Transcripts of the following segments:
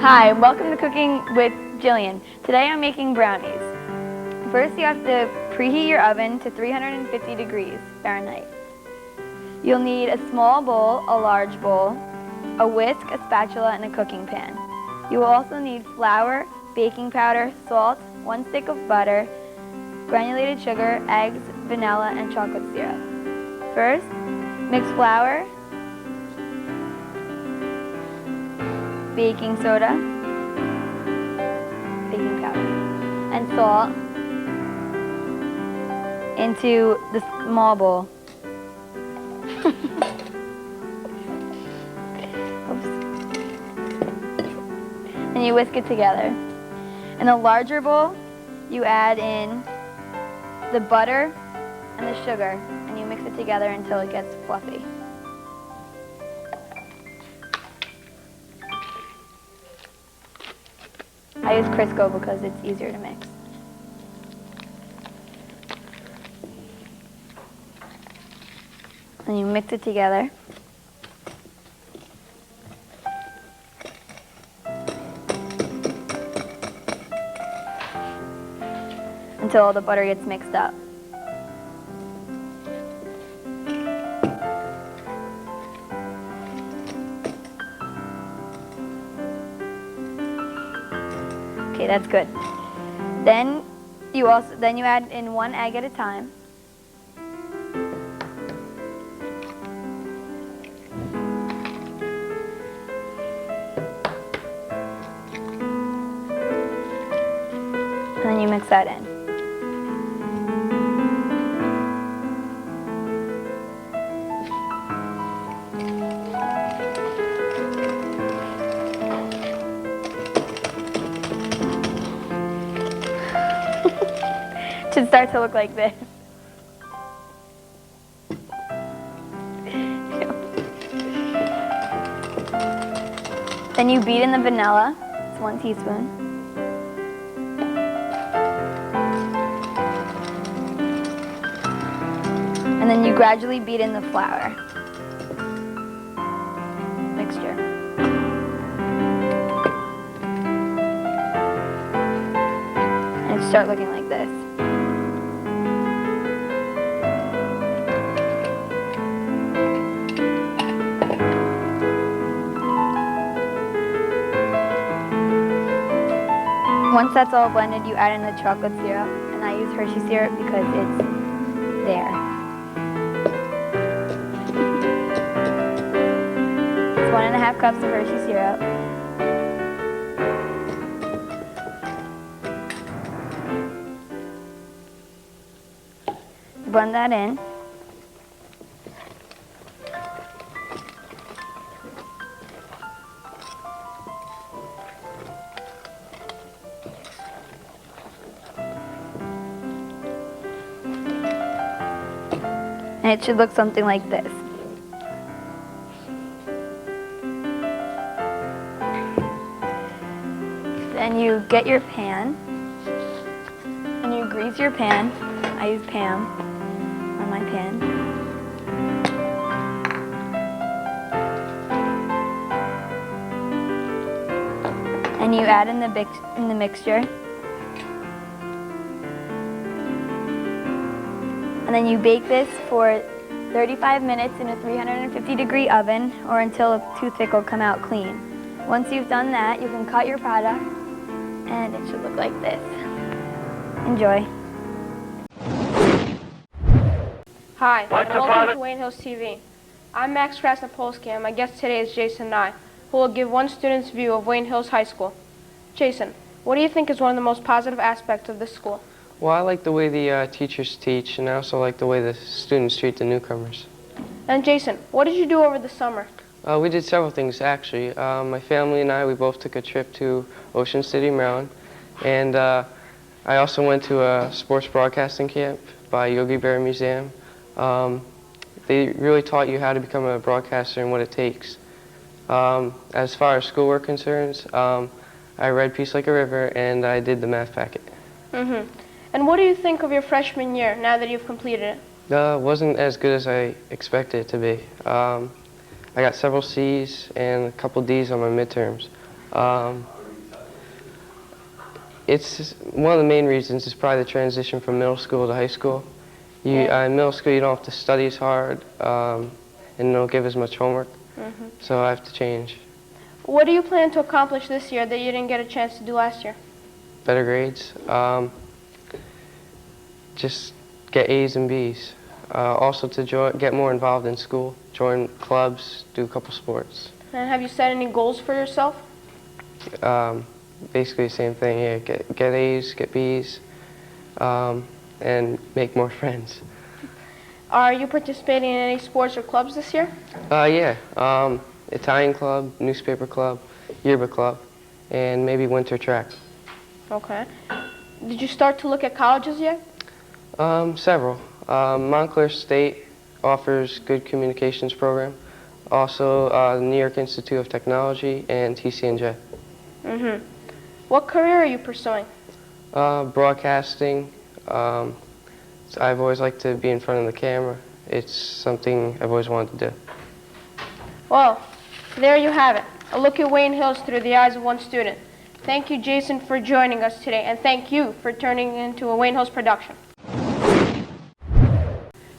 Hi, welcome to Cooking with Jillian. Today I'm making brownies. First you have to preheat your oven to 350 degrees Fahrenheit. You'll need a small bowl, a large bowl, a whisk, a spatula, and a cooking pan. You will also need flour, baking powder, salt, 1 stick of butter, granulated sugar, eggs, vanilla, and chocolate syrup. First, mix flour, baking soda, baking powder, and salt into the small bowl. Oops. And you whisk it together. In a larger bowl, you add in the butter and the sugar, and you mix it together until it gets fluffy. I use Crisco because it's easier to mix. And you mix it together. Until all the butter gets mixed up. Okay, that's good. Then you add in 1 egg at a time. And then you mix that in. Should start to look like this. Then you beat in the vanilla. It's 1 teaspoon. And then you gradually beat in the flour mixture. And it start looking like this. Once that's all blended, you add in the chocolate syrup, and I use Hershey syrup because it's there. It's 1½ cups of Hershey syrup. Blend that in. And it should look something like this. Then you get your pan, and you grease your pan. I use Pam on my pan. And you add in the mixture. And then you bake this for 35 minutes in a 350-degree oven or until a toothpick will come out clean. Once you've done that, you can cut your product and it should look like this. Enjoy. Hi, welcome to Wayne Hills TV. I'm Max Krasnopolsky and my guest today is Jason Nye, who will give one student's view of Wayne Hills High School. Jason, what do you think is one of the most positive aspects of this school? Well, I like the way the teachers teach, and I also like the way the students treat the newcomers. And Jason, what did you do over the summer? We did several things, actually. My family and I, we both took a trip to Ocean City, Maryland, and I also went to a sports broadcasting camp by Yogi Berra Museum. They really taught you how to become a broadcaster and what it takes. As far as schoolwork concerns, I read Peace Like a River, and I did the math packet. Mm-hmm. And what do you think of your freshman year now that you've completed it? Wasn't as good as I expected it to be. I got several C's and a couple D's on my midterms. It's one of the main reasons is probably the transition from middle school to high school. In middle school, you don't have to study as hard, and don't give as much homework, so I have to change. What do you plan to accomplish this year that you didn't get a chance to do last year? Better grades, just get A's and B's. Also to get more involved in school, join clubs, do a couple sports. And have you set any goals for yourself? Basically the same thing, yeah, get A's, get B's, and make more friends. Are you participating in any sports or clubs this year? Yeah, Italian club, newspaper club, yearbook club, and maybe winter track. Okay. Did you start to look at colleges yet? Several. Montclair State offers good communications program. Also, the New York Institute of Technology and TCNJ. What career are you pursuing? Broadcasting. I've always liked to be in front of the camera. It's something I've always wanted to do. Well, there you have it. A look at Wayne Hills through the eyes of one student. Thank you, Jason, for joining us today, and thank you for turning into a Wayne Hills production.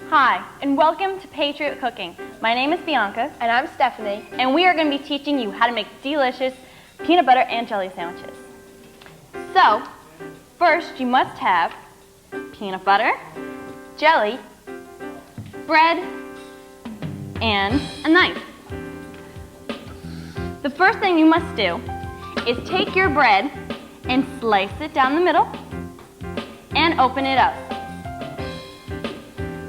Hi, and welcome to Patriot Cooking. My name is Bianca. And I'm Stephanie. And we are going to be teaching you how to make delicious peanut butter and jelly sandwiches. So, first you must have peanut butter, jelly, bread, and a knife. The first thing you must do is take your bread and slice it down the middle and open it up.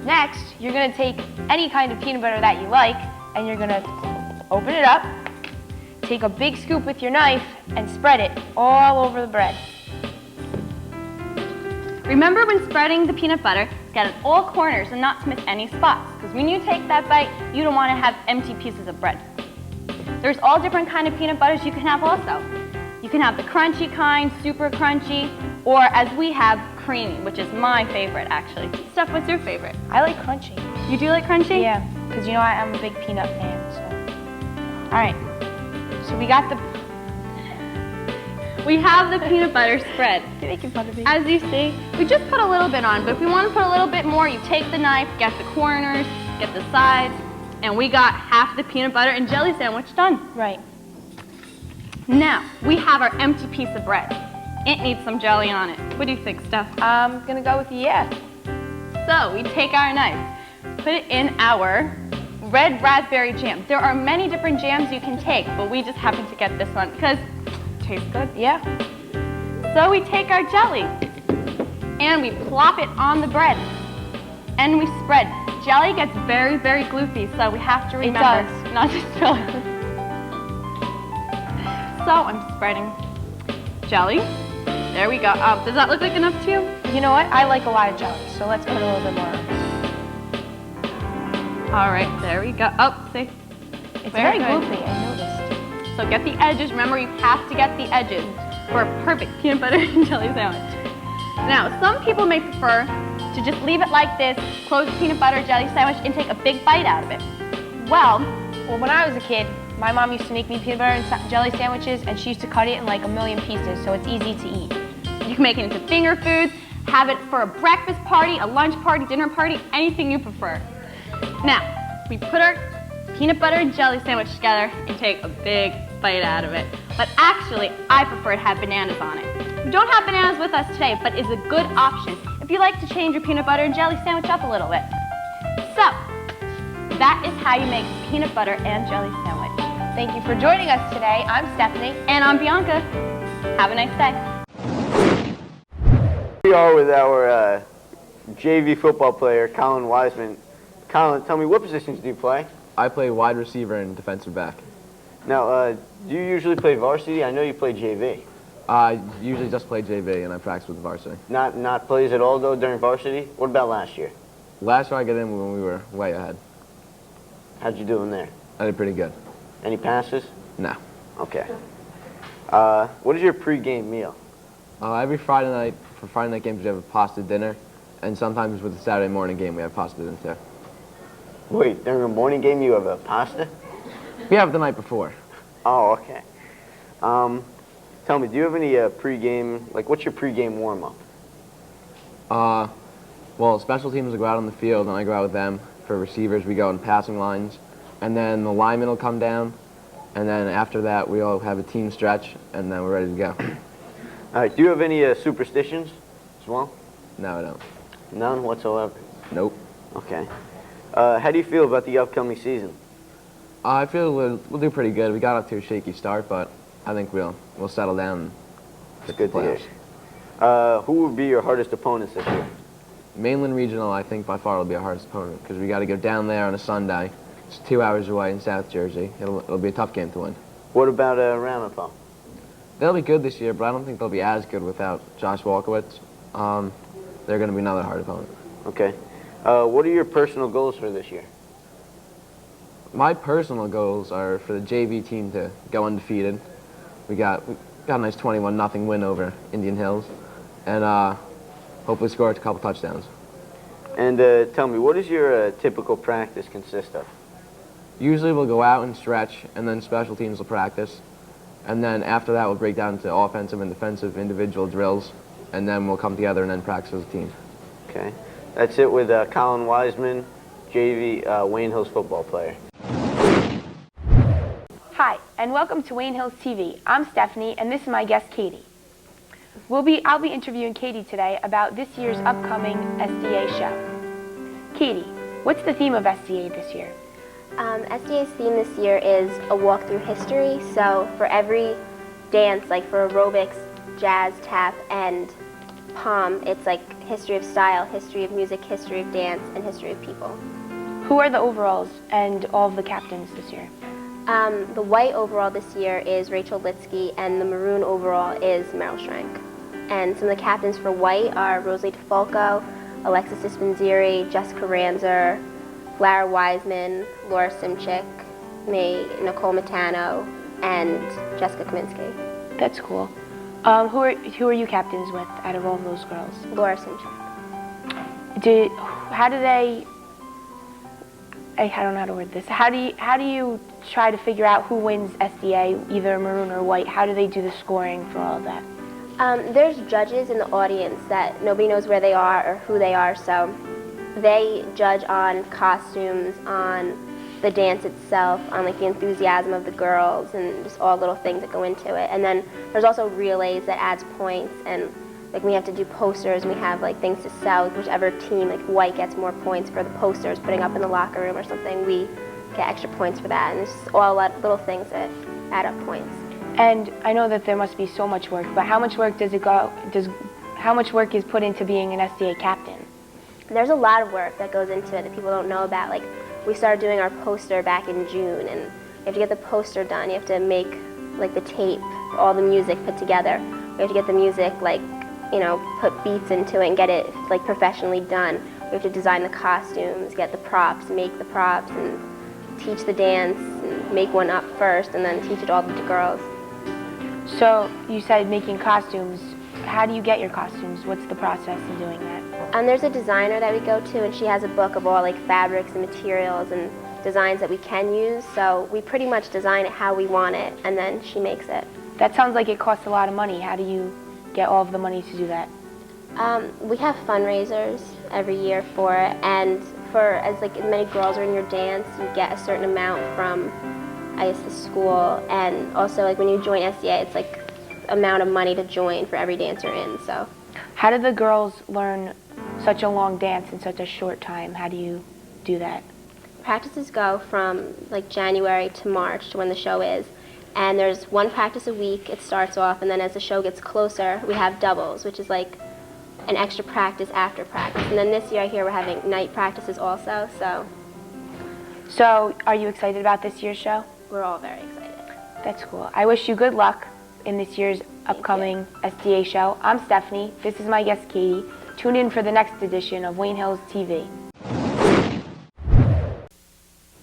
Next, you're going to take any kind of peanut butter that you like, and you're going to open it up, take a big scoop with your knife, and spread it all over the bread. Remember when spreading the peanut butter, get it all corners and not to miss any spots, because when you take that bite, you don't want to have empty pieces of bread. There's all different kind of peanut butters you can have also. You can have the crunchy kind, super crunchy, or as we have, creamy, which is my favorite actually. Steph, what's your favorite? I like crunchy. You do like crunchy? Yeah, because you know I'm a big peanut fan, so. All right, so we have the peanut butter spread. You're making fun of me. As you see, we just put a little bit on, but if we want to put a little bit more, you take the knife, get the corners, get the sides, and we got half the peanut butter and jelly sandwich done. Right. Now, we have our empty piece of bread. It needs some jelly on it. What do you think, Steph? I'm going to go with yeah. So, we take our knife, put it in our red raspberry jam. There are many different jams you can take, but we just happen to get this one because it tastes good. Yeah. So we take our jelly and we plop it on the bread and we spread. Jelly gets very, very gloopy, so we have to remember not to spill it. So I'm spreading jelly. There we go. Does that look like enough to you? You know what? I like a lot of jelly, so let's put a little bit more. All right, there we go. Oh, see? It's very gloopy, I noticed. So get the edges. Remember, you have to get the edges for a perfect peanut butter and jelly sandwich. Now, some people may prefer to just leave it like this, close the peanut butter jelly sandwich, and take a big bite out of it. Well, when I was a kid, my mom used to make me peanut butter and jelly sandwiches, and she used to cut it in like a million pieces, so it's easy to eat. You can make it into finger foods, have it for a breakfast party, a lunch party, dinner party, anything you prefer. Now, we put our peanut butter and jelly sandwich together and take a big bite out of it. But actually, I prefer to have bananas on it. We don't have bananas with us today, but it's a good option if you like to change your peanut butter and jelly sandwich up a little bit. So, that is how you make peanut butter and jelly sandwich. Thank you for joining us today. I'm Stephanie. And I'm Bianca. Have a nice day. We are with our JV football player, Colin Wiseman. Colin, tell me, what positions do you play? I play wide receiver and defensive back. Now, do you usually play varsity? I know you play JV. I usually just play JV and I practice with varsity. Not plays at all, though, during varsity? What about last year? Last year I got in when we were way ahead. How'd you do in there? I did pretty good. Any passes? No. Okay. What is your pre-game meal? Every Friday night, for Friday night games, we have a pasta dinner, and sometimes with the Saturday morning game, we have pasta dinner too. Wait, during a morning game you have a pasta? We have it the night before. Oh, okay. Tell me, do you have any pregame, like what's your pregame warm-up? Well, special teams will go out on the field, and I go out with them. For receivers, we go in passing lines, and then the linemen will come down, and then after that, we all have a team stretch, and then we're ready to go. All right, do you have any superstitions as well? No, I don't. None whatsoever? Nope. Okay. How do you feel about the upcoming season? I feel we'll do pretty good. We got off to a shaky start, but I think we'll settle down and It's get good the to hear. playoffs. Who would be your hardest opponents this year? Mainland Regional, I think by far will be our hardest opponent because we got to go down there on a Sunday. It's 2 hours away in South Jersey. It'll be a tough game to win. What about Ramapo? They'll be good this year, but I don't think they'll be as good without Josh Walkowitz. They're going to be another hard opponent. Okay. What are your personal goals for this year? My personal goals are for the JV team to go undefeated. We got a nice 21-0 win over Indian Hills, and hopefully score a couple touchdowns. And tell me, what does your typical practice consist of? Usually we'll go out and stretch, and then special teams will practice. And then after that, we'll break down into offensive and defensive individual drills, and then we'll come together and then practice as a team. Okay. That's it with Colin Wiseman, JV Wayne Hills football player. Hi, and welcome to Wayne Hills TV. I'm Stephanie, and this is my guest, Katie. I'll be interviewing Katie today about this year's upcoming SDA show. Katie, what's the theme of SDA this year? SDA's theme this year is a walk through history. So for every dance, like for aerobics, jazz, tap, and pom, it's like history of style, history of music, history of dance, and history of people. Who are the overalls and all of the captains this year? The white overall this year is Rachel Litsky, and the maroon overall is Meryl Schrank. And some of the captains for white are Rosalie DeFalco, Alexis Dispenzieri, Jessica Ramser, Lara Wiseman, Laura Simchick, me, Nicole Matano, and Jessica Kaminsky. That's cool. Who are you captains with out of all of those girls? Laura Simchick. I don't know how to word this. How do you try to figure out who wins SDA, either maroon or white? How do they do the scoring for all of that? There's judges in the audience that nobody knows where they are or who they are, so they judge on costumes, on the dance itself, on like the enthusiasm of the girls, and just all little things that go into it. And then there's also relays that adds points, and like we have to do posters, and we have like things to sell. Whichever team, like white, gets more points for the posters putting up in the locker room or something, we get extra points for that. And it's just all little things that add up points. And I know that there must be so much work, but how much work how much work is put into being an SDA captain? There's a lot of work that goes into it that people don't know about. Like, we started doing our poster back in June, and you have to get the poster done. You have to make like the tape, all the music put together. We have to get the music, like, you know, put beats into it and get it like professionally done. We have to design the costumes, get the props, make the props, and teach the dance, and make one up first, and then teach it all to the girls. So you said making costumes. How do you get your costumes? What's the process in doing that? There's a designer that we go to, and she has a book of all like fabrics and materials and designs that we can use. So we pretty much design it how we want it, and then she makes it. That sounds like it costs a lot of money. How do you get all of the money to do that? We have fundraisers every year for it, and for as many girls are in your dance, you get a certain amount from, I guess, the school, and also like when you join SDA, it's like amount of money to join for every dance you're in. So how do the girls learn such a long dance in such a short time? How do you do that? Practices go from like January to March to when the show is, and there's one practice a week. It starts off, and then as the show gets closer, we have doubles, which is like an extra practice after practice. And then this year I hear we're having night practices also, So are you excited about this year's show? we're all very excited. That's cool. I wish you good luck in this year's upcoming SDA show. I'm Stephanie. This is my guest, Katie. Tune in for the next edition of Wayne Hills TV.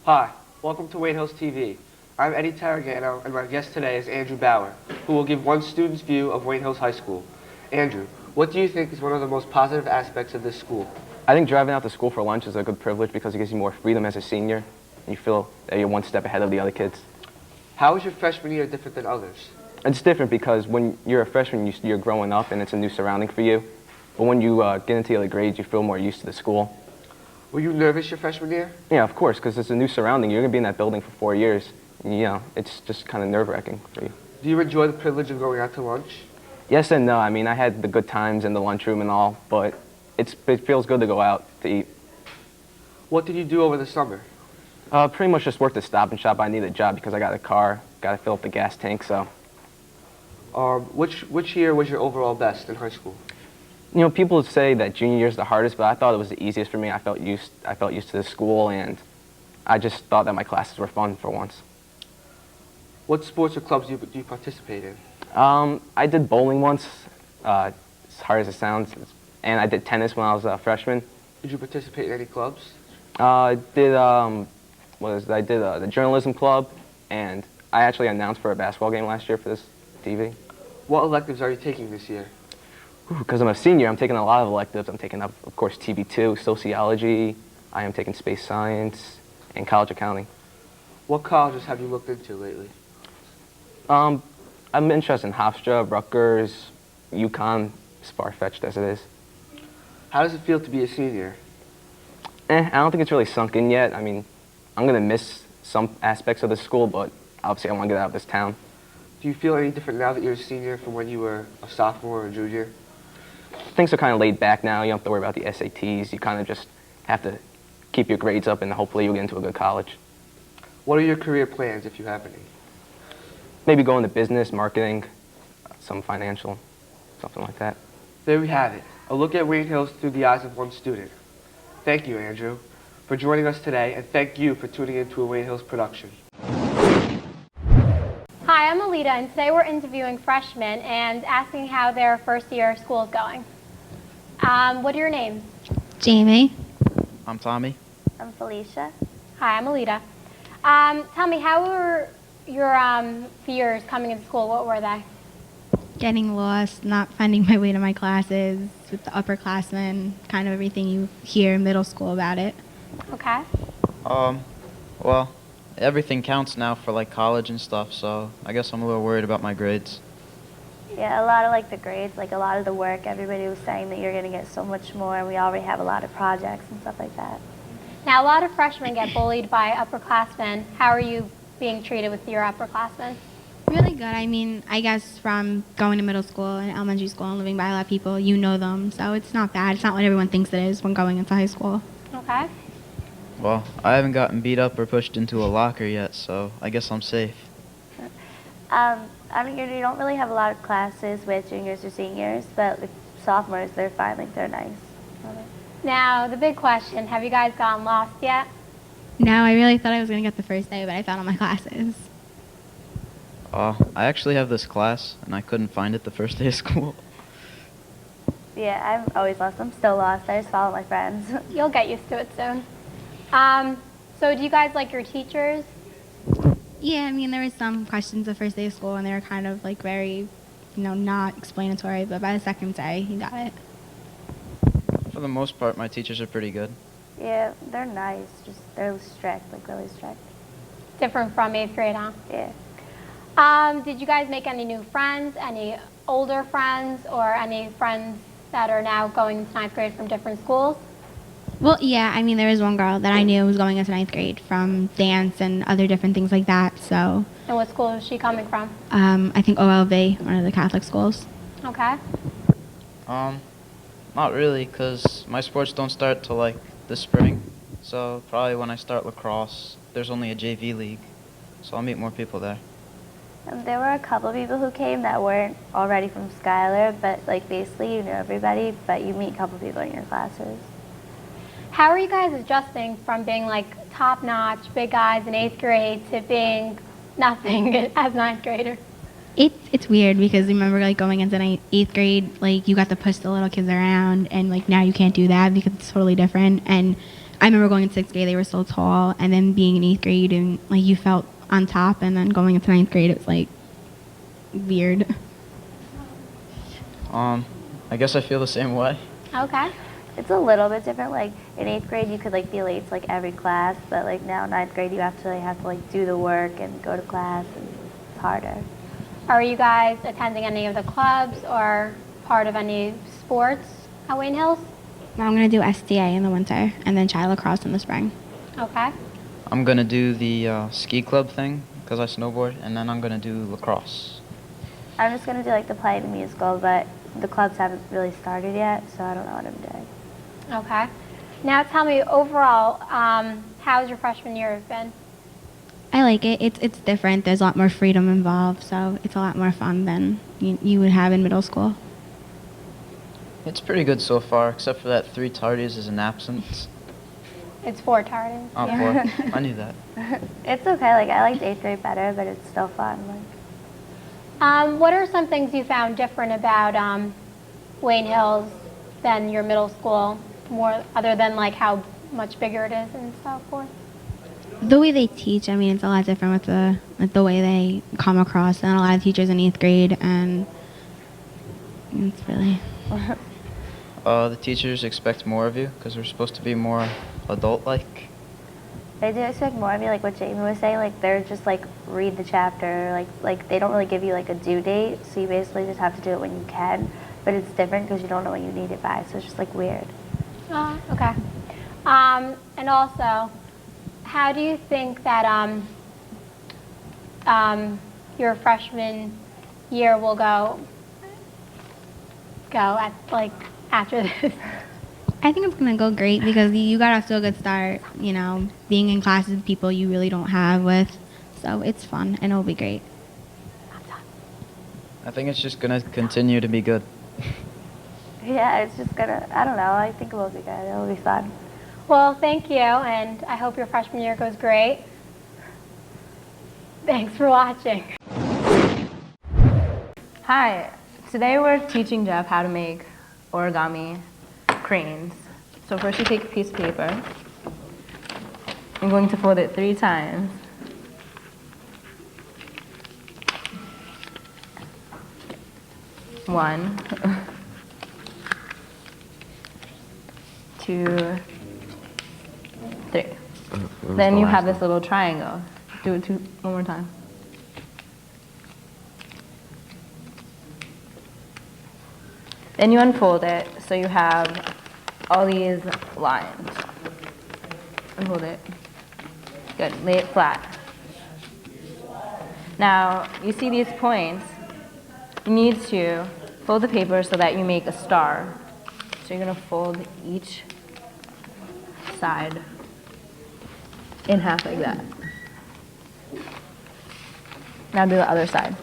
Hi, welcome to Wayne Hills TV. I'm Eddie Tarragano, and my guest today is Andrew Bauer, who will give one student's view of Wayne Hills High School. Andrew, what do you think is one of the most positive aspects of this school? I think driving out to school for lunch is a good privilege because it gives you more freedom as a senior, and you feel that you're one step ahead of the other kids. How is your freshman year different than others? It's different because when you're a freshman, you're growing up and it's a new surrounding for you. But when you get into the other grades, you feel more used to the school. Were you nervous your freshman year? Yeah, of course, because it's a new surrounding. You're going to be in that building for 4 years. And, you know, it's just kind of nerve-wracking for you. Do you enjoy the privilege of going out to lunch? Yes and no. I mean, I had the good times in the lunchroom and all, but it feels good to go out to eat. What did you do over the summer? Pretty much just worked at Stop and Shop. I needed a job because I got a car, got to fill up the gas tank, so. Which year was your overall best in high school? You know, people say that junior year is the hardest, but I thought it was the easiest for me. I felt used to the school, and I just thought that my classes were fun for once. What sports or clubs do you participate in? I did bowling once, as hard as it sounds, and I did tennis when I was a freshman. Did you participate in any clubs? I did the journalism club, and I actually announced for a basketball game last year for this TV. What electives are you taking this year? Because I'm a senior, I'm taking a lot of electives. I'm taking up, of course, TV2, sociology. I am taking space science and college accounting. What colleges have you looked into lately? I'm interested in Hofstra, Rutgers, UConn, as far-fetched as it is. How does it feel to be a senior? I don't think it's really sunk in yet. I mean, I'm going to miss some aspects of the school, but obviously I want to get out of this town. Do you feel any different now that you're a senior from when you were a sophomore or a junior? Things are kind of laid back now. You don't have to worry about the SATs. You kind of just have to keep your grades up, and hopefully you'll get into a good college. What are your career plans, if you have any? Maybe go into business, marketing, some financial, something like that. There we have it, a look at Wayne Hills through the eyes of one student. Thank you, Andrew, for joining us today, and thank you for tuning in to a Wayne Hills production. Hi, I'm Alita, and today we're interviewing freshmen and asking how their first year of school is going. What are your names? Jamie. I'm Tommy. I'm Felicia. Hi, I'm Alita. Tell me, how were your fears coming into school? What were they? Getting lost, not finding my way to my classes, with the upperclassmen, kind of everything you hear in middle school about it. Okay. Well, everything counts now for like college and stuff, so I guess I'm a little worried about my grades. Yeah, a lot of like the grades, like a lot of the work, everybody was saying that you're going to get so much more, and we already have a lot of projects and stuff like that. Now, a lot of freshmen get bullied by upperclassmen. How are you being treated with your upperclassmen? Really good. I mean, I guess from going to middle school and elementary school and living by a lot of people, you know them, so it's not bad. It's not what everyone thinks it is when going into high school. Okay. Well, I haven't gotten beat up or pushed into a locker yet, so I guess I'm safe. I mean, you don't really have a lot of classes with juniors or seniors, but with sophomores, they're fine, like they're nice. Now, the big question, have you guys gotten lost yet? No, I really thought I was going to get the first day, but I found all my classes. I actually have this class, and I couldn't find it the first day of school. Yeah, I'm always lost. I'm still lost. I just follow my friends. You'll get used to it soon. So do you guys like your teachers? Yeah, I mean, there was some questions the first day of school, and they were kind of like very, not explanatory, but by the second day, you got it. For the most part, my teachers are pretty good. Yeah, they're nice. Just they're strict, like really strict. Different from 8th grade, huh? Yeah. Did you guys make any new friends, any older friends, or any friends that are now going into 9th grade from different schools? Well, yeah, I mean, there was one girl that I knew was going into 9th grade from dance and other different things like that, so. And what school is she coming from? I think OLV, one of the Catholic schools. Okay. Not really, because my sports don't start till like the spring, so probably when I start lacrosse, there's only a JV league, so I'll meet more people there. There were a couple of people who came that weren't already from Schuyler, but like basically you know everybody, but you meet a couple of people in your classes. How are you guys adjusting from being like top-notch, big guys in 8th grade to being nothing as 9th grader? It's weird because remember like going into 8th grade, like you got to push the little kids around, and like now you can't do that because it's totally different. And I remember going into 6th grade, they were so tall, and then being in 8th grade and like you felt on top, and then going into 9th grade, it was like weird. I guess I feel the same way. Okay. It's a little bit different. Like in 8th grade, you could like be late to like every class, but like now 9th grade, you have to like do the work and go to class, and it's harder. Are you guys attending any of the clubs or part of any sports at Wayne Hills? I'm going to do STA in the winter and then child lacrosse in the spring. Okay. I'm gonna do the ski club thing because I snowboard, and then I'm gonna do lacrosse. I'm just going to do like the play and the musical, but the clubs haven't really started yet, so I don't know what I'm doing. Okay. Now tell me, overall, how's your freshman year been? I like it. It's different. There's a lot more freedom involved, so it's a lot more fun than you would have in middle school. It's pretty good so far, except for that 3 tardies is an absence. It's 4 tardies. Oh, yeah. 4. I knew that. It's okay. Like, I liked 8th grade better, but it's still fun. Like, What are some things you found different about Wayne Hills than your middle school, more other than like how much bigger it is and so forth? The way they teach, I mean, it's a lot different with the way they come across than a lot of teachers in 8th grade, and it's really... The teachers expect more of you because we're supposed to be more adult-like. they do expect more of you, like what Jamie was saying. Like, they're just like, read the chapter. Like they don't really give you like a due date, so you basically just have to do it when you can. But it's different because you don't know when you need it by, so it's just like weird. Okay. And also, how do you think that your freshman year will go at like after this? I think it's going to go great because you got off to a good start, being in classes with people you really don't have with. So it's fun and it'll be great. I think it's just gonna continue to be good. Yeah, it's just gonna, I don't know, I think it will be good. It'll be fun. Well, thank you, and I hope your freshman year goes great. Thanks for watching. Hi, today we're teaching Jeff how to make origami cranes. So first you take a piece of paper. I'm going to fold it 3 times. One, 2, 3. Then you have this little triangle. Do it one more time. Then you unfold it so you have all these lines. Unfold it. Good. Lay it flat. Now, you see these points. You need to fold the paper so that you make a star. So you're going to fold each side in half like that. Now do the other side.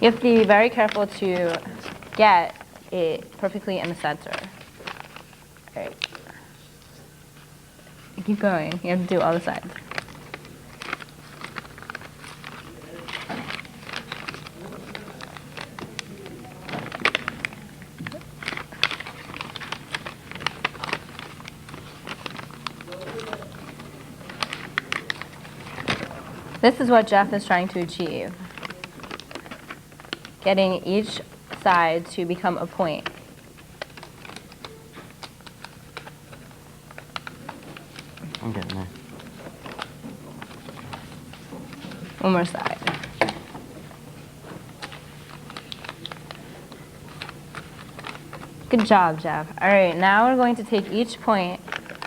You have to be very careful to get it perfectly in the center. All right. Keep going. You have to do all the sides. This is what Jeff is trying to achieve. Getting each side to become a point. I'm getting there. One more side. Good job, Jeff. All right, now we're going to take each point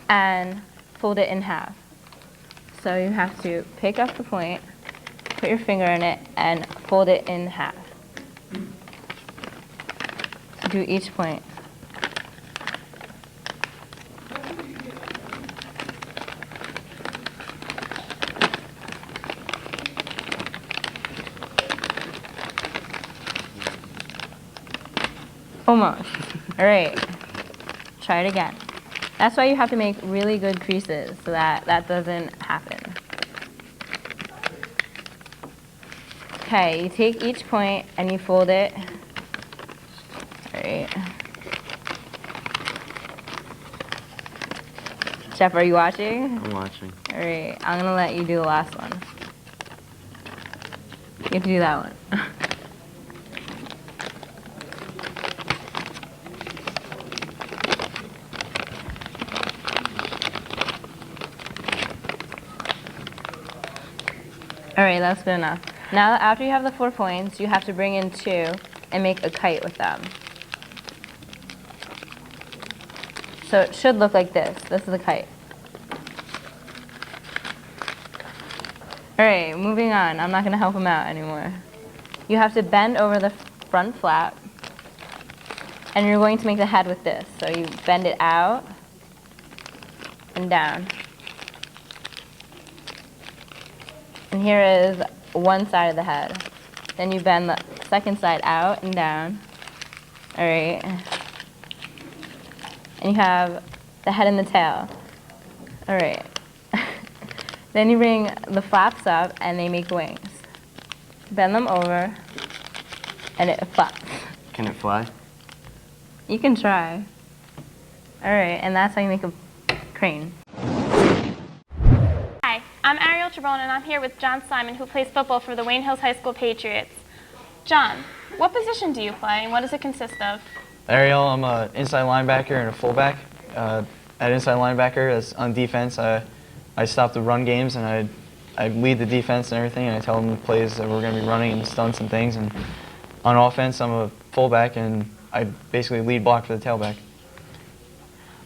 and fold it in half. So you have to pick up the point, put your finger in it, and fold it in half. So do each point. Almost. All right. Try it again. That's why you have to make really good creases so that that doesn't happen. Okay, you take each point and you fold it. All right. Jeff, are you watching? I'm watching. All right, I'm gonna let you do the last one. You have to do that one. right, that's good enough. Now, after you have the 4 points, you have to bring in 2 and make a kite with them. So it should look like this. This is a kite. All right, moving on. I'm not going to help him out anymore. You have to bend over the front flap, and you're going to make the head with this. So you bend it out and down. And here is one side of the head. Then you bend the second side out and down. All right. And you have the head and the tail. All right. Then you bring the flaps up and they make wings. Bend them over and it flaps. Can it fly? You can try. All right, and that's how you make a crane. Hi, I'm Ariel Tribone, and I'm here with John Simon, who plays football for the Wayne Hills High School Patriots. John, what position do you play, and what does it consist of? Ariel, I'm an inside linebacker and a fullback. At inside linebacker, as on defense, I stop the run games and I lead the defense and everything, and I tell them the plays that we're going to be running and stunts and things. And on offense, I'm a fullback and I basically lead block for the tailback.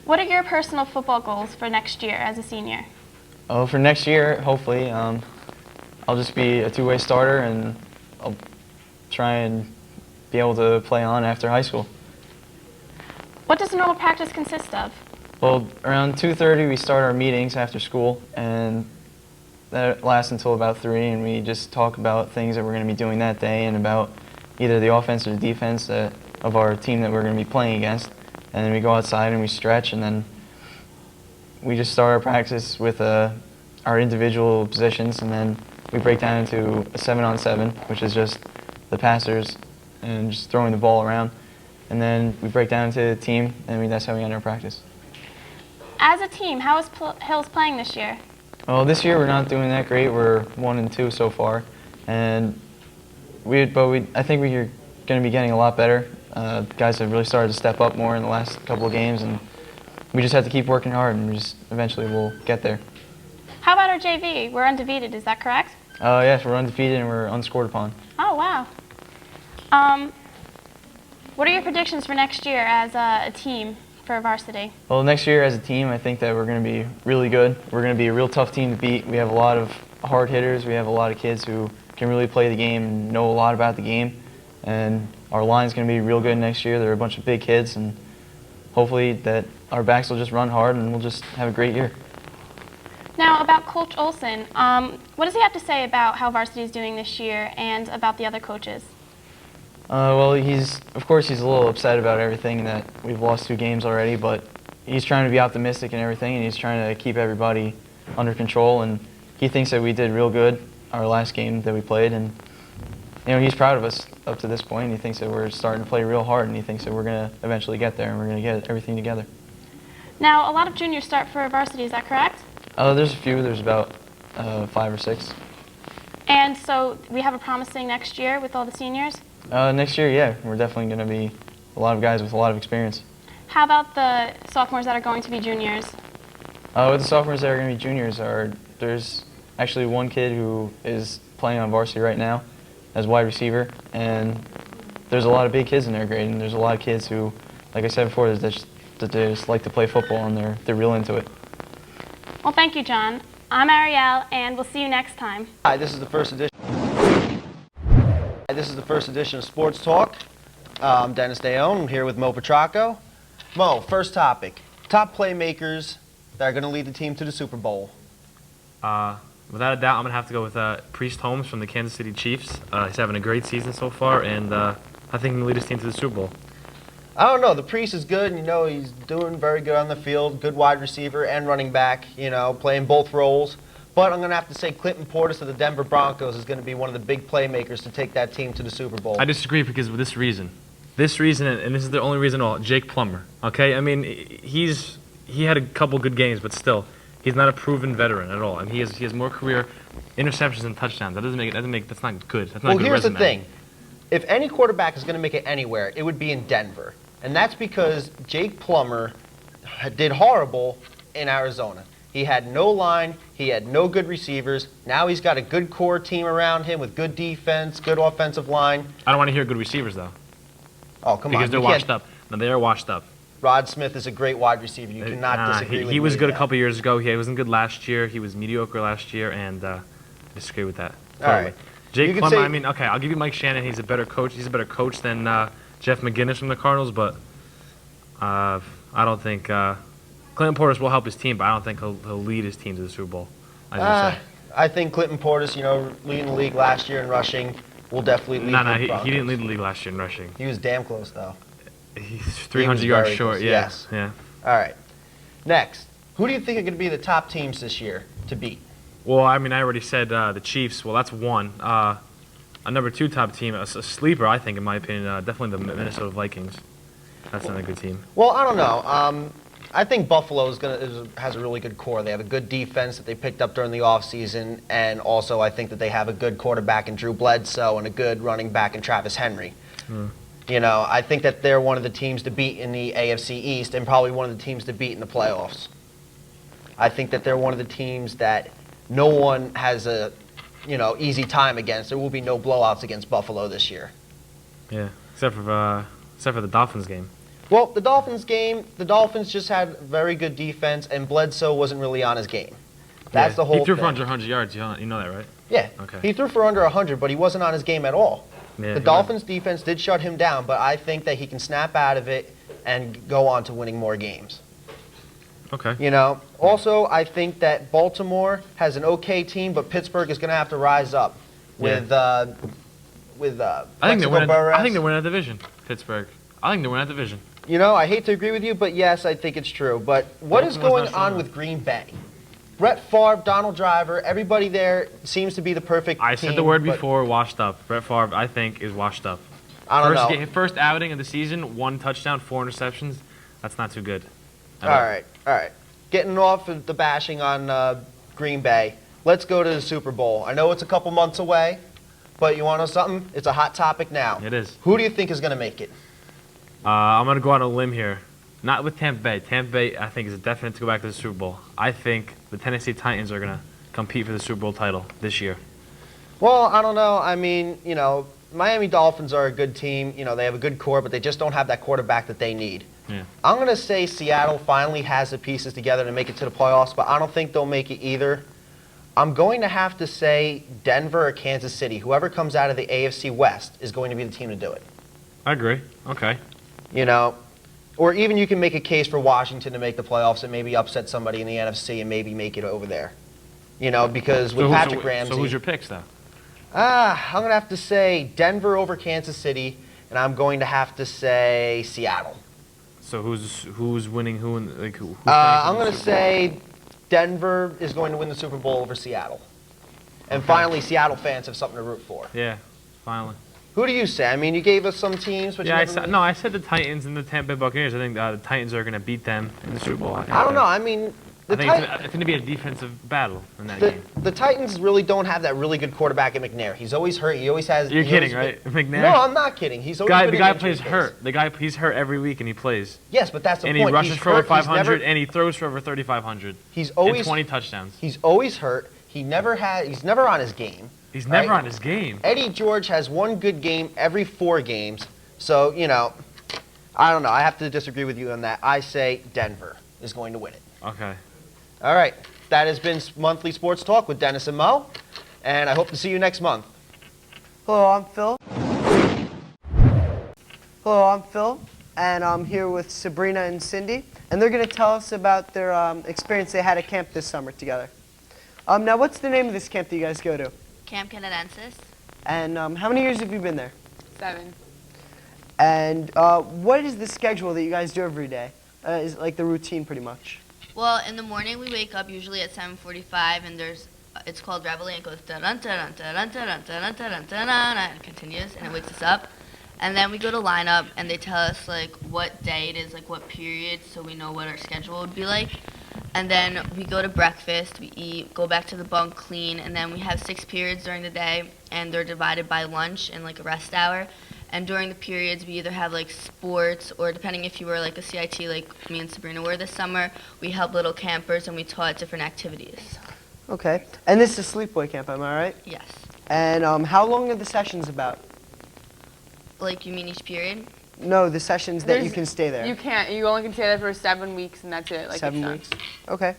What are your personal football goals for next year as a senior? Oh, for next year, hopefully, I'll just be a two-way starter and I'll try and be able to play on after high school. What does normal practice consist of? Well, around 2:30 we start our meetings after school, and that lasts until about 3, and we just talk about things that we're going to be doing that day and about either the offense or the defense of our team that we're going to be playing against. And then we go outside and we stretch, and then we just start our practice with our individual positions, and then we break down into a 7-on-7, which is just the passers and just throwing the ball around. And then we break down into a team, and that's how we end our practice. As a team, how is Hills playing this year? Well, this year we're not doing that great. We're 1-2 so far, and I think we're going to be getting a lot better. Guys have really started to step up more in the last couple of games, and we just have to keep working hard, and eventually we'll get there. How about our JV? We're undefeated, is that correct? Yes, we're undefeated and we're unscored upon. Oh, wow. What are your predictions for next year as a team for varsity? Well, next year as a team, I think that we're going to be really good. We're going to be a real tough team to beat. We have a lot of hard hitters. We have a lot of kids who can really play the game and know a lot about the game. And our line's going to be real good next year. They're a bunch of big kids, and hopefully that our backs will just run hard and we'll just have a great year. Now, about Coach Olson, what does he have to say about how varsity is doing this year and about the other coaches? Well, of course he's a little upset about everything, that we've lost 2 games already, but he's trying to be optimistic and everything, and he's trying to keep everybody under control, and he thinks that we did real good our last game that we played, and he's proud of us up to this point. He thinks that we're starting to play real hard, and he thinks that we're going to eventually get there and we're going to get everything together. Now, a lot of juniors start for varsity, is that correct? There's a few. There's about 5 or 6. And so we have a promising next year with all the seniors? Next year, yeah, we're definitely going to be a lot of guys with a lot of experience. How about the sophomores that are going to be juniors? With the sophomores that are going to be juniors, there's actually one kid who is playing on varsity right now as wide receiver, and there's a lot of big kids in their grade, and there's a lot of kids who, like I said before, they just like to play football, and they're real into it. Well, thank you, John. I'm Ariel, and we'll see you next time. Hi, this is the first edition. This is the first edition of Sports Talk. I'm Dennis Deone. I'm here with Mo Petracco. Mo, first topic. Top playmakers that are going to lead the team to the Super Bowl. Without a doubt, I'm going to have to go with Priest Holmes from the Kansas City Chiefs. He's having a great season so far, and I think he can lead his team to the Super Bowl. I don't know. The Priest is good. He's doing very good on the field. Good wide receiver and running back, playing both roles. But I'm going to have to say Clinton Portis of the Denver Broncos is going to be one of the big playmakers to take that team to the Super Bowl. I disagree because of this reason. This reason, and this is the only reason at all, Jake Plummer. Okay? I mean, he had a couple good games, but still, he's not a proven veteran at all. I mean, he has more career interceptions than touchdowns. That's not good. That's not a good here's resume. The thing. If any quarterback is going to make it anywhere, it would be in Denver. And that's because Jake Plummer did horrible in Arizona. He had no line. He had no good receivers. Now he's got a good core team around him with good defense, good offensive line. I don't want to hear good receivers, though. Oh, come on. Because they're washed up. No, they are washed up. Rod Smith is a great wide receiver. You cannot disagree with me. He was good a couple years ago. He wasn't good last year. He was mediocre last year, and I disagree with that. Totally. All right. Jake Plummer, I mean, okay, I'll give you Mike Shannon. He's a better coach. He's a better coach than Jeff McGinnis from the Cardinals, but I don't think Clinton Portis will help his team, but I don't think he'll lead his team to the Super Bowl. I think Clinton Portis, leading the league last year in rushing, will definitely lead the Broncos. He didn't lead the league last year in rushing. He was damn close, though. He's 300 yards short, yeah. Yes. Yeah. All right. Next, who do you think are going to be the top teams this year to beat? Well, I mean, I already said the Chiefs. Well, that's one. A number 2 top team, a sleeper, I think, in my opinion, definitely the Minnesota Vikings. That's not a good team. Well, I don't know. I think Buffalo has a really good core. They have a good defense that they picked up during the offseason, and also I think that they have a good quarterback in Drew Bledsoe and a good running back in Travis Henry. I think that they're one of the teams to beat in the AFC East and probably one of the teams to beat in the playoffs. I think that they're one of the teams that no one has a easy time against. There will be no blowouts against Buffalo this year. Yeah, except for the Dolphins game. Well, the Dolphins game, the Dolphins just had very good defense, and Bledsoe wasn't really on his game. That's the whole thing. He threw for under 100 yards. You know that, right? Yeah. Okay. He threw for under 100, but he wasn't on his game at all. Yeah, the Dolphins' defense did shut him down, but I think that he can snap out of it and go on to winning more games. Okay. Also, I think that Baltimore has an okay team, but Pittsburgh is going to have to rise up with I think they're winning that division. Pittsburgh. I think they're winning that division. I hate to agree with you, but yes, I think it's true. But what is going on with Green Bay? Brett Favre, Donald Driver, everybody there seems to be the perfect team. I said the word before, washed up. Brett Favre, I think, is washed up. I don't know. First outing of the season, 1 touchdown, 4 interceptions. That's not too good. All right. Getting off of the bashing on Green Bay, let's go to the Super Bowl. I know it's a couple months away, but you want to know something? It's a hot topic now. It is. Who do you think is going to make it? I'm going to go on a limb here. Not with Tampa Bay. Tampa Bay, I think, is a definite to go back to the Super Bowl. I think the Tennessee Titans are going to compete for the Super Bowl title this year. Well, I don't know. I mean, Miami Dolphins are a good team. They have a good core, but they just don't have that quarterback that they need. Yeah. I'm going to say Seattle finally has the pieces together to make it to the playoffs, but I don't think they'll make it either. I'm going to have to say Denver or Kansas City. Whoever comes out of the AFC West is going to be the team to do it. I agree. Okay. Or even you can make a case for Washington to make the playoffs and maybe upset somebody in the NFC and maybe make it over there. Because with Patrick Ramsey. So who's your picks, though? I'm going to have to say Denver over Kansas City, and I'm going to have to say Seattle. So who's winning who? I'm going to say Denver is going to win the Super Bowl over Seattle. And finally, Seattle fans have something to root for. Yeah, finally. Who do you say? I mean, you gave us some teams, but I said the Titans and the Tampa Bay Buccaneers. I think the Titans are going to beat them in the Super Bowl. I don't know. I mean, I think it's going to be a defensive battle in that game. The Titans really don't have that really good quarterback in McNair. He's always hurt. He always has. You're kidding, right? McNair? No, I'm not kidding. He's always the guy plays hurt. He's hurt every week and he plays. Yes, but that's the point. And he rushes for over 500 and he throws for over 3,500. He's always and 20 touchdowns. He's always hurt. He's never on his game. He's never on his game. Eddie George has one good game every 4 games. So, I don't know. I have to disagree with you on that. I say Denver is going to win it. Okay. All right. That has been Monthly Sports Talk with Dennis and Mo, and I hope to see you next month. Hello, I'm Phil. Hello, I'm Phil, and I'm here with Sabrina and Cindy, and they're going to tell us about their experience they had at camp this summer together. Now, what's the name of this camp that you guys go to? Camp Canadensis. And how many years have you been there? 7. And what is the schedule that you guys do every day? Is it like the routine pretty much? Well, in the morning we wake up usually at 7:45, and it's called Reveille, and it goes dun dun dun dun dun dun dun dun dun, and it continues, and it wakes us up. And then we go to lineup, and they tell us like what day it is, like what period, so we know what our schedule would be like. And then we go to breakfast, we eat, go back to the bunk, clean, and then we have 6 periods during the day, and they're divided by lunch and like a rest hour. And during the periods, we either have like sports, or depending if you were like a CIT like me and Sabrina were this summer, we helped little campers and we taught different activities. Okay. And this is sleepaway camp, am I right? Yes. And how long are the sessions about? Like, you mean each period? No, the sessions that you can stay there. You can't. You only can stay there for 7 weeks, and that's it. Like 7 it's weeks. Okay.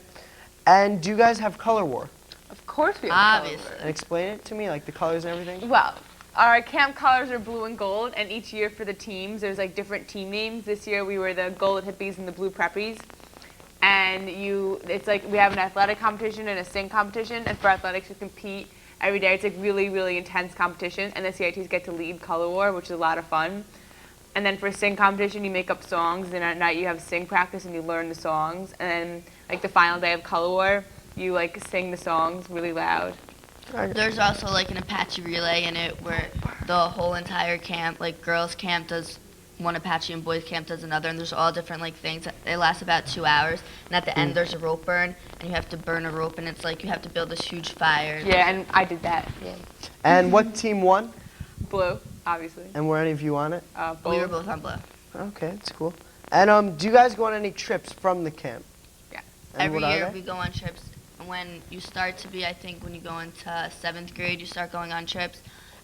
And do you guys have color war? Of course we have color war. And explain it to me, like the colors and everything. Well, our camp colors are blue and gold, and each year for the teams, there's like different team names. This year we were the gold hippies and the blue preppies. And it's like we have an athletic competition and a sing competition, and for athletics you compete every day. It's like really, really intense competition, and the CITs get to lead color war, which is a lot of fun. And then for sing competition, you make up songs, and at night you have sing practice and you learn the songs. And then like the final day of color war, you like sing the songs really loud. There's also like an Apache relay in it where the whole entire camp, like girls camp does one Apache and boys camp does another, and there's all different like things. It lasts about 2 hours, and at the end there's a rope burn, and you have to burn a rope, and it's like you have to build this huge fire. Yeah, and I did that. Yeah. And what team won? Blue, obviously. And were any of you on it? We were both on blue. Okay, that's cool. And do you guys go on any trips from the camp? Yeah. And Every what are year they? we go on trips. When you start to be, I think when you go into 7th grade, you start going on trips.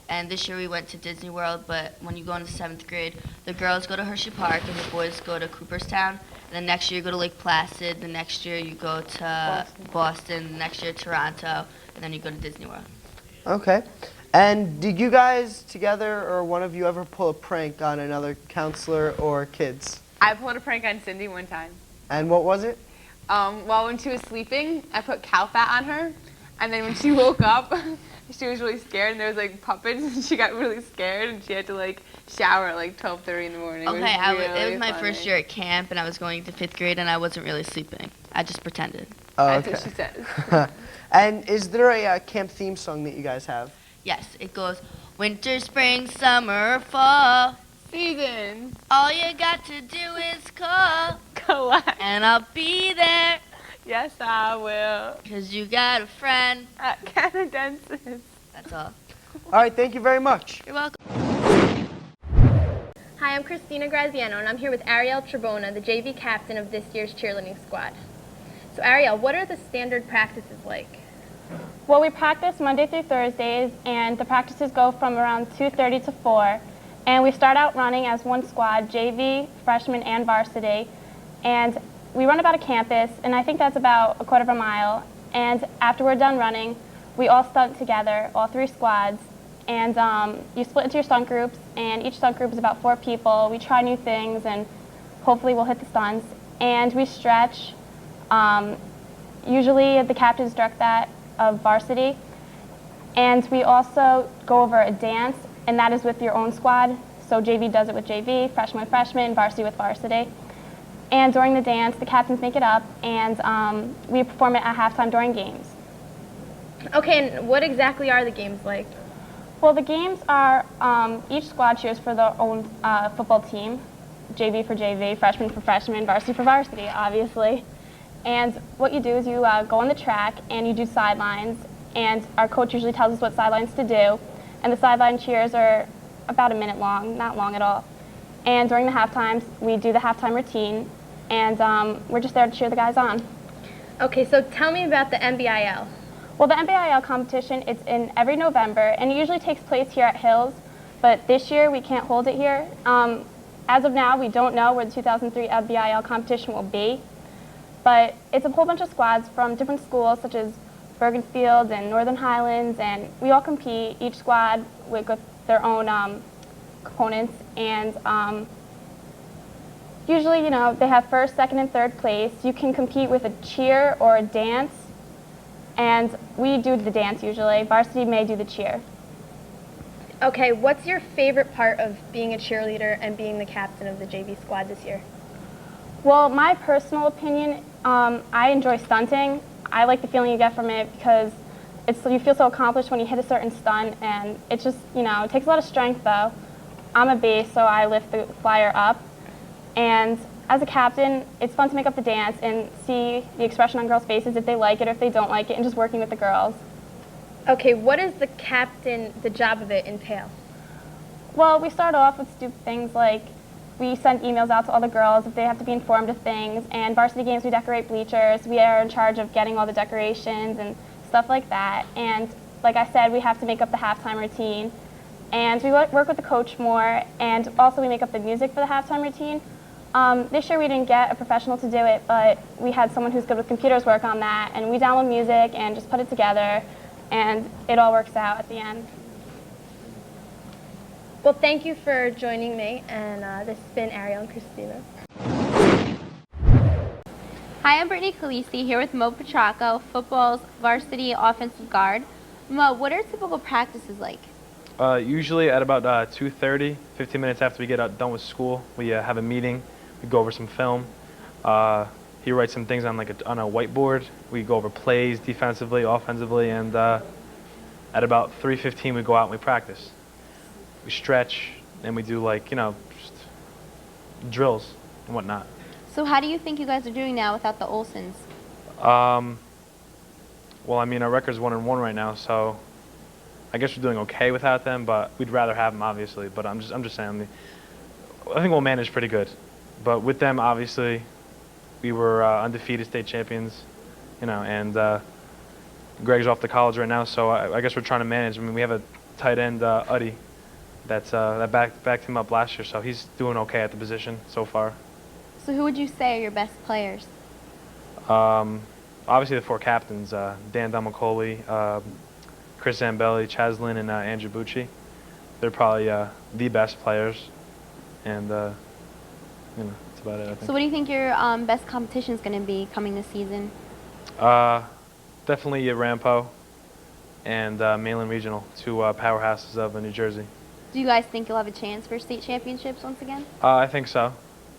And this year we went to Disney World, but when you go into 7th grade, the girls go to Hershey Park and the boys go to Cooperstown. And then next year you go to Lake Placid. The next year you go to Boston. The next year Toronto. And then you go to Disney World. Okay. And did you guys together or one of you ever pull a prank on another counselor or kids? I pulled a prank on Cindy one time. And what was it? Well, when she was sleeping, I put cow fat on her, and then when she woke up, she was really scared, and there was like puppets, and she got really scared, and she had to like shower at like 12:30 in the morning. Okay, it was my funny. first year at camp, and I was going to 5th grade, and I wasn't really sleeping. I just pretended. Oh, That's okay. what she says. And is there a camp theme song that you guys have? Yes, it goes winter, spring, summer, fall. Season. All you got to do is call. Collect. And I'll be there. Yes, I will. 'Cause you got a friend. At Canadensis. That's all. All right, thank you very much. You're welcome. Hi, I'm Christina Graziano, and I'm here with Ariel Trebona, the JV captain of this year's cheerleading squad. So Ariel, what are the standard practices like? Well, we practice Monday through Thursdays, and the practices go from around 2:30 to 4. And we start out running as one squad, JV, freshman, and varsity. And we run about a campus, and I think that's about a quarter of a mile. And after we're done running, we all stunt together, all 3 squads. And you split into your stunt groups, and each stunt group is about 4 people. We try new things, and hopefully we'll hit the stunts. And we stretch. Usually the captains direct that of varsity. And we also go over a dance, and that is with your own squad. So JV does it with JV, freshman with freshman, varsity with varsity. And during the dance, the captains make it up, and we perform it at halftime during games. Okay, and what exactly are the games like? Well, the games are each squad cheers for their own football team, JV for JV, freshman for freshman, varsity for varsity, obviously. And what you do is you go on the track and you do sidelines, and our coach usually tells us what sidelines to do. And the sideline cheers are about a minute long, not long at all. And during the halftimes, we do the halftime routine, and we're just there to cheer the guys on. Okay, so tell me about the NBIL. Well, the NBIL competition, it's in every November, and it usually takes place here at Hills, but this year we can't hold it here. As of now, we don't know where the 2003 NBIL competition will be, but it's a whole bunch of squads from different schools, such as Bergenfield and Northern Highlands, and we all compete, each squad with their own components, and usually, you know, they have first, second, and third place. You can compete with a cheer or a dance, and we do the dance usually. Varsity may do the cheer. Okay, what's your favorite part of being a cheerleader and being the captain of the JV squad this year? Well, my personal opinion, I enjoy stunting. I like the feeling you get from it because you feel so accomplished when you hit a certain stunt, and it's just, you know, it takes a lot of strength though. I'm a base, so I lift the flyer up. And as a captain, it's fun to make up the dance and see the expression on girls' faces if they like it or if they don't like it, and just working with the girls. Okay, what does the captain, the job of it, entail? Well, we start off with stupid things like we send emails out to all the girls if they have to be informed of things, and varsity games we decorate bleachers. We are in charge of getting all the decorations and stuff like that. And like I said, we have to make up the halftime routine. And we work with the coach more, and also we make up the music for the halftime routine. This year we didn't get a professional to do it, but we had someone who's good with computers work on that, and we download music and just put it together, and it all works out at the end. Well, thank you for joining me, and this has been Ariel and Christina. Hi, I'm Brittany Calisi here with Mo Petracco, football's varsity offensive guard. Mo, what are typical practices like? Usually at about 2:30, 15 minutes after we get done with school, we have a meeting. We go over some film. He writes some things on on a whiteboard. We go over plays defensively, offensively, and at about 3:15 we go out and we practice. We stretch and we do just drills and whatnot. So how do you think you guys are doing now without the Olsons? Well, I mean, our record's 1-1 right now, so I guess we're doing okay without them, but we'd rather have them, obviously. But I'm just saying, I think we'll manage pretty good. But with them, obviously, we were undefeated state champions, and Greg's off to college right now, so I guess we're trying to manage. I mean, we have a tight end, Uddy, that backed him up last year, so he's doing okay at the position so far. So who would you say are your best players? Obviously the four captains, Dan Delmacoli, Chris Zambelli, Chaz Lynn, and Andrew Bucci. They're probably the best players, and that's about it, I think. So what do you think your best competition is going to be coming this season? Definitely Rampo and Mainland Regional, two powerhouses of New Jersey. Do you guys think you'll have a chance for state championships once again? I think so.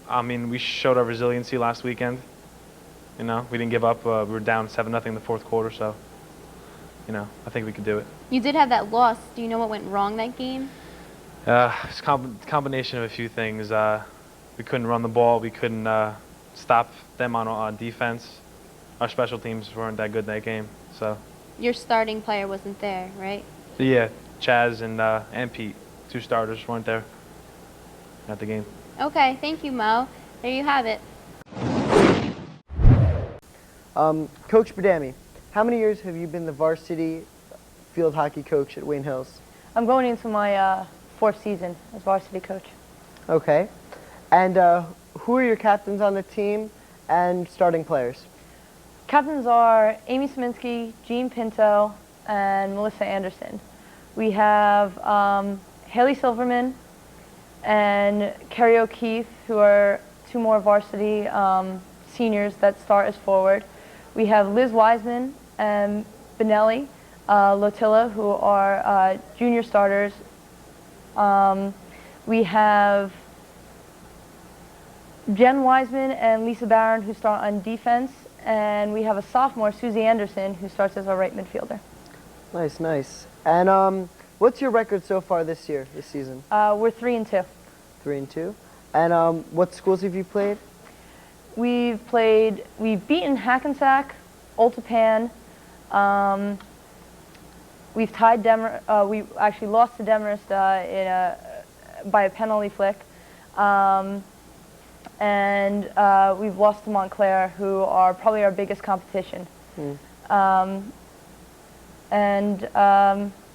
I mean, we showed our resiliency last weekend. We didn't give up. We were down 7-0 in the fourth quarter, so I think we could do it. You did have that loss. Do you know what went wrong that game? It's a combination of a few things. We couldn't run the ball. We couldn't stop them on defense. Our special teams weren't that good that game. So. Your starting player wasn't there, right? Yeah, Chaz and Pete, two starters, weren't there at the game. Okay, thank you, Mo. There you have it. Coach Badami, how many years have you been the varsity field hockey coach at Wayne Hills? I'm going into my fourth season as varsity coach. Okay. And who are your captains on the team and starting players? Captains are Amy Sminsky, Jean Pinto, and Melissa Anderson. We have Haley Silverman and Carrie O'Keefe, who are two more varsity seniors that start as forward. We have Liz Wiseman and Benelli Lotilla, who are junior starters. We have Jen Wiseman and Lisa Barron, who start on defense. And we have a sophomore, Susie Anderson, who starts as our right midfielder. Nice, nice. And what's your record so far this season? We're 3-2. 3-2. And what schools have you played? We've beaten Hackensack, Old Tappan. We've tied we actually lost to Demarest by a penalty flick. And we've lost to Montclair, who are probably our biggest competition.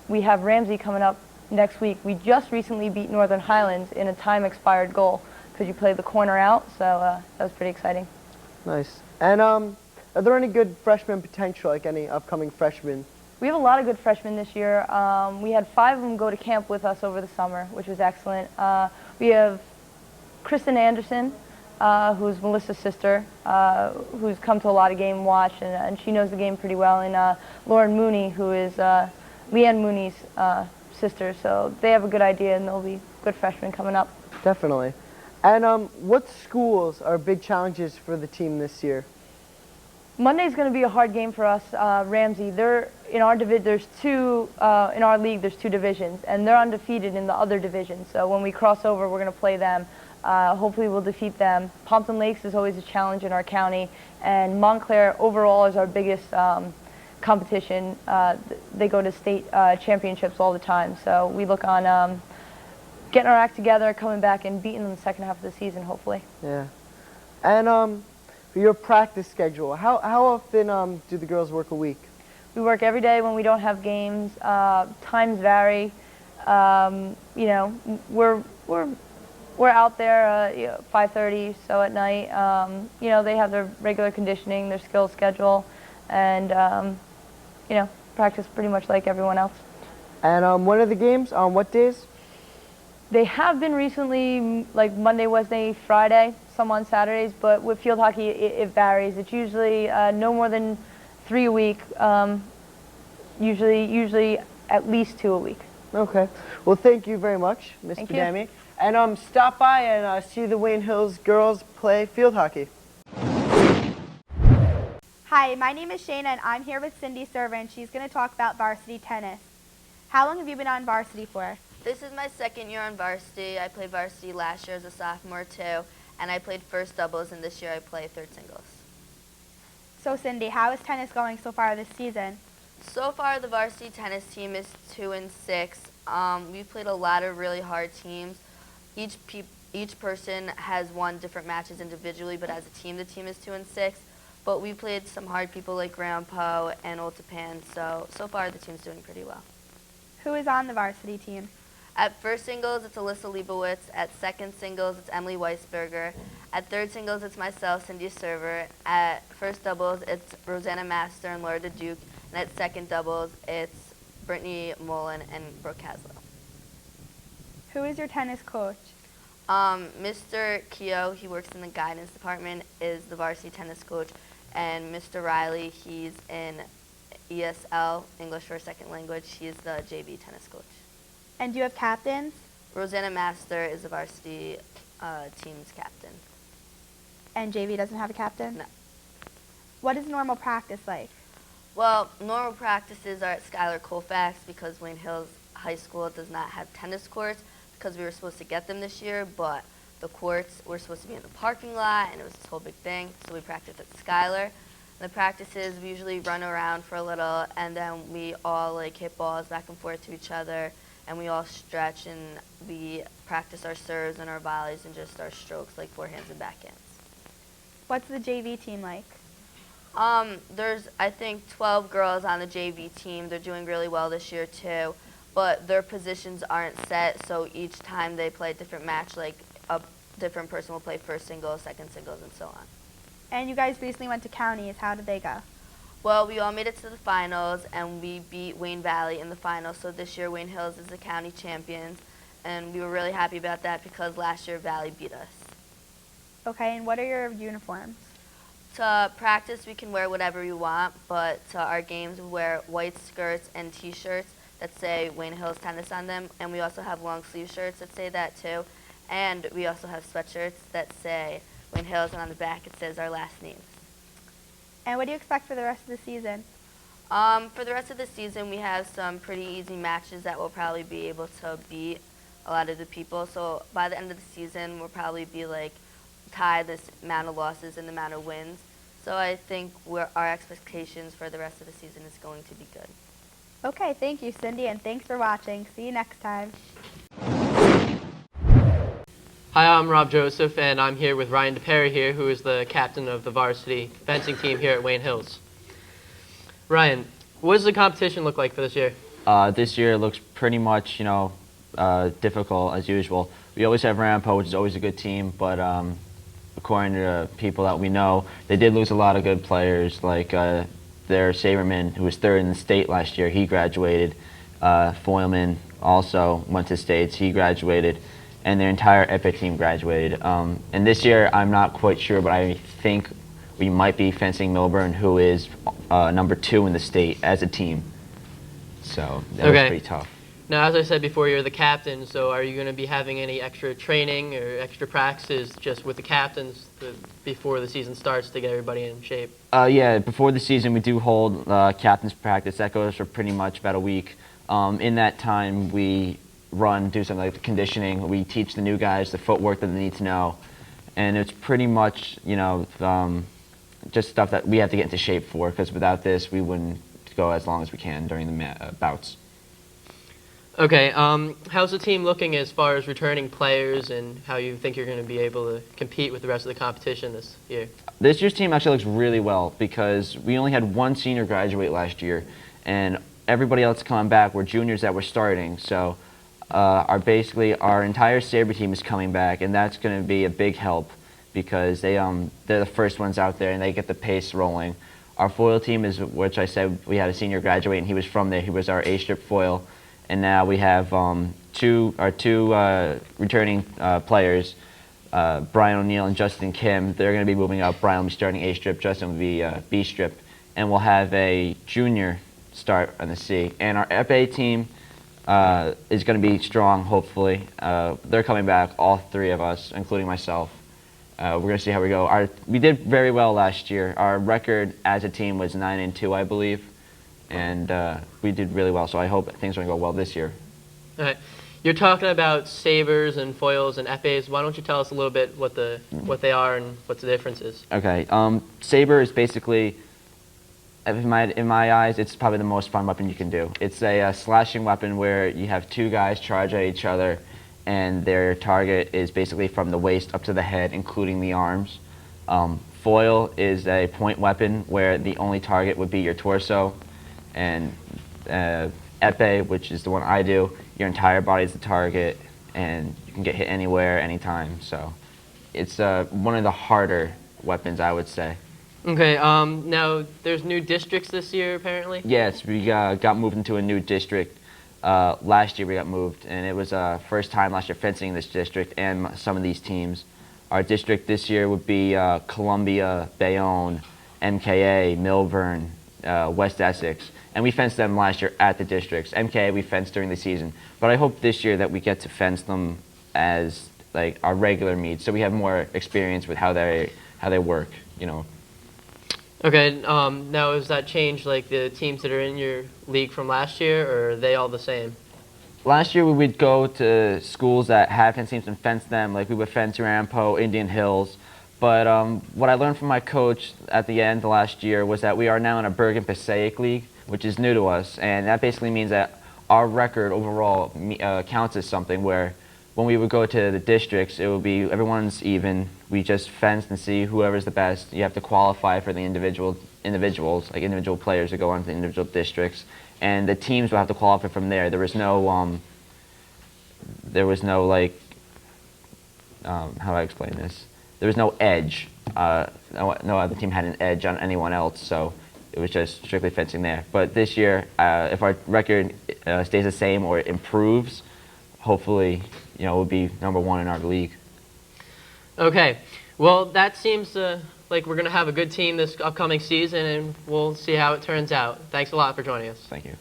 We have Ramsey coming up next week. We just recently beat Northern Highlands in a time-expired goal because you played the corner out, so that was pretty exciting. Nice. And are there any good freshman potential, like any upcoming freshmen? We have a lot of good freshmen this year. We had 5 of them go to camp with us over the summer, which was excellent. We have Kristen Anderson, who's Melissa's sister, who's come to a lot of game watch, and she knows the game pretty well, and Lauren Mooney, who is Leanne Mooney's sister. So they have a good idea, and they'll be good freshmen coming up. Definitely. And what schools are big challenges for the team this year? Monday's going to be a hard game for us. Ramsey, they're in our there's two in our league. There's 2 divisions, and they're undefeated in the other division. So when we cross over, we're going to play them. Hopefully we'll defeat them. Pompton Lakes is always a challenge in our county, and Montclair overall is our biggest competition. They go to state championships all the time, so we look on getting our act together, coming back, and beating them the second half of the season, hopefully. Yeah. And for your practice schedule, how often do the girls work a week? We work every day when we don't have games. Times vary. You know, we're out there 5:30, so at night. You know, they have their regular conditioning, their skill schedule, and you know, practice pretty much like everyone else. And when are the games? On what days? They have been recently, like Monday, Wednesday, Friday, some on Saturdays, but with field hockey, it varies. It's usually no more than 3 a week, usually at least 2 a week. Okay. Well, thank you very much, Ms. Thank you. Badami. And stop by and see the Wayne Hills girls play field hockey. Hi, my name is Shayna and I'm here with Cindy Server and she's going to talk about varsity tennis. How long have you been on varsity for? This is my second year on varsity. I played varsity last year as a sophomore too, and I played first doubles, and this year I play third singles. So Cindy, how is tennis going so far this season? So far, the varsity tennis team is 2-6. We've played a lot of really hard teams. Each person has won different matches individually, but as a team, the team is 2-6. But we played some hard people like Grandpa and Old Japan, so far the team's doing pretty well. Who is on the varsity team? At first singles, it's Alyssa Leibowitz. At second singles, it's Emily Weisberger. At third singles, it's myself, Cindy Server. At first doubles, it's Rosanna Master and Laura Duke. And at second doubles, it's Brittany Mullen and Brooke Haslow. Who is your tennis coach? Mr. Keogh, he works in the guidance department, is the varsity tennis coach. And Mr. Riley, he's in ESL, English for a second language. He's the JV tennis coach. And do you have captains? Rosanna Master is the varsity team's captain. And JV doesn't have a captain? No. What is normal practice like? Well, normal practices are at Schuyler Colfax because Wayne Hills High School does not have tennis courts because we were supposed to get them this year, but the courts were supposed to be in the parking lot and it was this whole big thing, so we practiced at Schuyler. The practices, we usually run around for a little and then we all like hit balls back and forth to each other and we all stretch and we practice our serves and our volleys and just our strokes like forehands and backhands. What's the JV team like? There's, I think, 12 girls on the JV team. They're doing really well this year too, but their positions aren't set, so each time they play a different match, like a different person will play first singles, second singles, and so on. And you guys recently went to counties. How did they go? Well, we all made it to the finals, and we beat Wayne Valley in the finals. So this year, Wayne Hills is the county champions, and we were really happy about that because last year, Valley beat us. Okay, and what are your uniforms? To practice, we can wear whatever we want, but to our games, we wear white skirts and T-shirts that say Wayne Hills Tennis on them, and we also have long sleeve shirts that say that too, and we also have sweatshirts that say Wayne Hills, and on the back it says our last names. And what do you expect for the rest of the season? For the rest of the season, we have some pretty easy matches that we'll probably be able to beat a lot of the people. So by the end of the season, we'll probably be like tie this amount of losses and the amount of wins. So I think our expectations for the rest of the season is going to be good. Okay, thank you, Cindy, and thanks for watching. See you next time. Hi, I'm Rob Joseph, and I'm here with Ryan DePerry here, who is the captain of the varsity fencing team here at Wayne Hills. Ryan, what does the competition look like for this year? This year looks pretty much, difficult as usual. We always have Rampo, which is always a good team, but according to people that we know, they did lose a lot of good players, like their Saberman, who was third in the state last year, he graduated. Foyleman also went to states, he graduated. And their entire Epic team graduated. And this year, I'm not quite sure, but I think we might be fencing Milburn, who is number 2 in the state as a team. So that was pretty tough. Now, as I said before, you're the captain, so are you going to be having any extra training or extra practices just with the captains before the season starts to get everybody in shape? Yeah, before the season, we do hold captain's practice. That goes for pretty much about a week. In that time, we do something like the conditioning. We teach the new guys the footwork that they need to know, and it's pretty much just stuff that we have to get into shape for, because without this we wouldn't go as long as we can during the bouts. Okay, how's the team looking as far as returning players and how you think you're going to be able to compete with the rest of the competition this year? This year's team actually looks really well because we only had one senior graduate last year, and everybody else coming back were juniors that were starting. So our entire Sabre team is coming back, and that's going to be a big help because they're the first ones out there and they get the pace rolling. Our foil team is, which I said we had a senior graduate and he was from there. He was our A-strip foil. And now we have two returning players, Brian O'Neill and Justin Kim. They're going to be moving up. Brian will be starting A-strip, Justin will be B-strip. And we'll have a junior start on the C. And our FA team is going to be strong, hopefully. They're coming back, all three of us, including myself. We're going to see how we go. We did very well last year. Our record as a team was 9-2, I believe. And we did really well, so I hope things are going to go well this year. All right. You're talking about sabers and foils and FAs. Why don't you tell us a little bit what they are and what the difference is? Okay. Saber is basically, in my eyes, it's probably the most fun weapon you can do. It's a slashing weapon where you have two guys charge at each other, and their target is basically from the waist up to the head, including the arms. Foil is a point weapon where the only target would be your torso. And epee, which is the one I do, your entire body is the target, and you can get hit anywhere, anytime. So it's one of the harder weapons, I would say. Okay, now there's new districts this year, apparently? Yes, we got moved into a new district. Last year we got moved, and it was first time last year fencing in this district and some of these teams. Our district this year would be Columbia, Bayonne, MKA, Milburn, West Essex. And we fenced them last year at the districts. MKA we fenced during the season. But I hope this year that we get to fence them as like our regular meets, so we have more experience with how they work, you know. Okay, now has that changed like the teams that are in your league from last year, or are they all the same? Last year we would go to schools that have fence teams and fence them, like we would fence Rampo, Indian Hills. But what I learned from my coach at the end of last year was that we are now in a Bergen Passaic League, which is new to us, and that basically means that our record overall counts as something where when we would go to the districts, it would be everyone's even. We just fenced and see whoever's the best. You have to qualify for the individuals, like individual players to go on to the individual districts, and the teams will have to qualify from there. There was no like, how do I explain this? There was no edge. No other team had an edge on anyone else, so it was just strictly fencing there. But this year, if our record stays the same or improves, hopefully, you know, we'll be #1 in our league. Okay, well, that seems like we're going to have a good team this upcoming season, and we'll see how it turns out. Thanks a lot for joining us. Thank you.